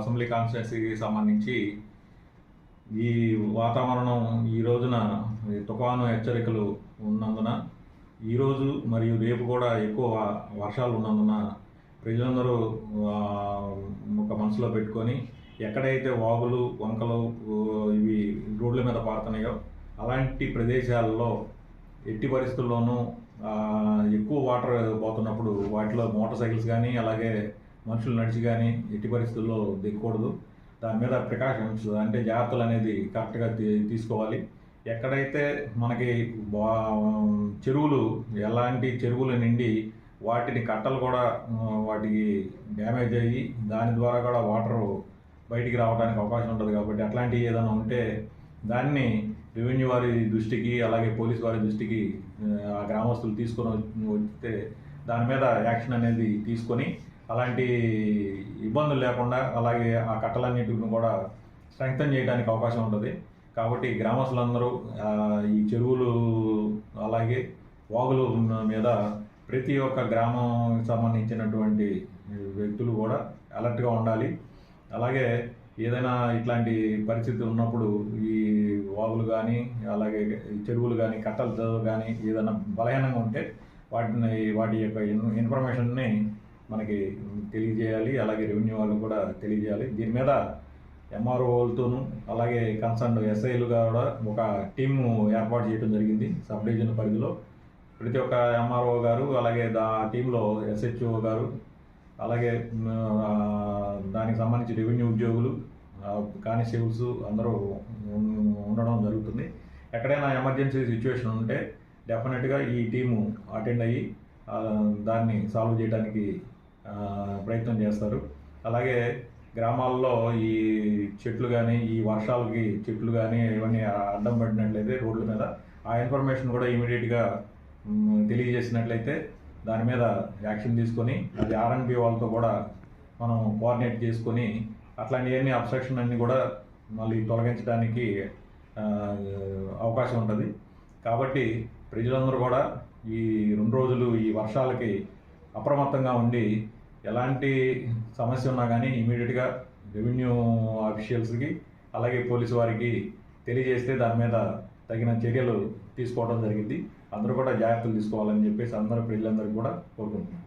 Assembly కాన్స్టిట్యున్సీకి సంబంధించి ఈ వాతావరణం ఈ రోజున తుఫాను హెచ్చరికలు ఉన్నందున ఈరోజు మరియు రేపు కూడా ఎక్కువ వర్షాలు ఉన్నందున ప్రజలందరూ ఒక మనసులో పెట్టుకొని ఎక్కడైతే వాగులు వంకలు ఇవి రోడ్ల మీద పారుతున్నాయో అలాంటి ప్రదేశాల్లో ఎట్టి పరిస్థితుల్లోనూ ఎక్కువ వాటర్ పోతున్నప్పుడు వాటిలో మోటార్ సైకిల్స్ కానీ అలాగే మనుషులు నడిచి కానీ ఎట్టి పరిస్థితుల్లో దిగకూడదు. దాని మీద ప్రికాషన్స్ అంటే జాగ్రత్తలు అనేది కరెక్ట్గా తీసుకోవాలి. ఎక్కడైతే మనకి చెరువులు ఎలాంటి చెరువులు నిండి వాటిని కట్టలు కూడా వాటికి డ్యామేజ్ అయ్యి దాని ద్వారా కూడా వాటర్ బయటికి రావడానికి అవకాశం ఉంటుంది. కాబట్టి అట్లాంటివి ఏదైనా ఉంటే దాన్ని రెవెన్యూ వారి దృష్టికి అలాగే పోలీస్ వారి దృష్టికి ఆ గ్రామస్తులు తీసుకొని వస్తే దాని మీద యాక్షన్ అనేది తీసుకొని అలాంటి ఇబ్బందులు లేకుండా అలాగే ఆ కట్టలన్నింటిని కూడా స్ట్రెంగ్తన్ చేయడానికి అవకాశం ఉంటుంది. కాబట్టి గ్రామస్తులందరూ ఈ చెరువులు అలాగే వాగులు మీద ప్రతి ఒక్క గ్రామం సంబంధించినటువంటి వ్యక్తులు కూడా అలర్ట్గా ఉండాలి. అలాగే ఏదైనా ఇట్లాంటి పరిస్థితి ఉన్నప్పుడు ఈ వాగులు కానీ అలాగే చెరువులు కానీ కట్టలు కానీ ఏదైనా బలహీనంగా ఉంటే వాటి యొక్క ఇన్ఫర్మేషన్ని మనకి తెలియజేయాలి. అలాగే రెవెన్యూ వాళ్ళు కూడా తెలియజేయాలి. దీని మీద ఎంఆర్ఓలతోనూ అలాగే కన్సర్న్ ఎస్ఐలు కూడా ఒక టీము ఏర్పాటు చేయడం జరిగింది. సబ్ డివిజన్ పరిధిలో ప్రతి ఒక్క ఎంఆర్ఓ గారు అలాగే టీంలో ఎస్హెచ్ఓ గారు అలాగే దానికి సంబంధించి రెవెన్యూ ఉద్యోగులు కానిస్టేబుల్స్ అందరూ ఉండడం జరుగుతుంది. ఎక్కడైనా ఎమర్జెన్సీ సిచ్యువేషన్ ఉంటే డెఫినెట్గా ఈ టీము అటెండ్ అయ్యి దాన్ని సాల్వ్ చేయడానికి ప్రయత్నం చేస్తారు. అలాగే గ్రామాల్లో ఈ చెట్లు కానీ ఈ వర్షాలకి చెట్లు కానీ ఇవన్నీ అడ్డం పడినట్లయితే రోడ్ల మీద ఆ ఇన్ఫర్మేషన్ కూడా ఇమీడియట్గా తెలియజేసినట్లయితే దాని మీద యాక్షన్ తీసుకొని అది ఆర్ఎన్బి వాళ్ళతో కూడా మనం కోఆర్డినేట్ చేసుకొని అట్లాంటివన్నీ అబ్స్ట్రక్షన్ అన్నీ కూడా మళ్ళీ తొలగించడానికి అవకాశం ఉంటుంది. కాబట్టి ప్రజలందరూ కూడా ఈ 2 రోజులు ఈ వర్షాలకి అప్రమత్తంగా ఉండి ఎలాంటి సమస్య ఉన్నా కానీ ఇమీడియట్గా రెవెన్యూ ఆఫీషియల్స్కి అలాగే పోలీసు వారికి తెలియజేస్తే దాని మీద తగిన చర్యలు తీసుకోవడం జరిగింది. అందరూ కూడా జాగ్రత్తలు తీసుకోవాలని చెప్పేసి అందరూ ప్రజలందరికీ కూడా కోరుకుంటున్నాం.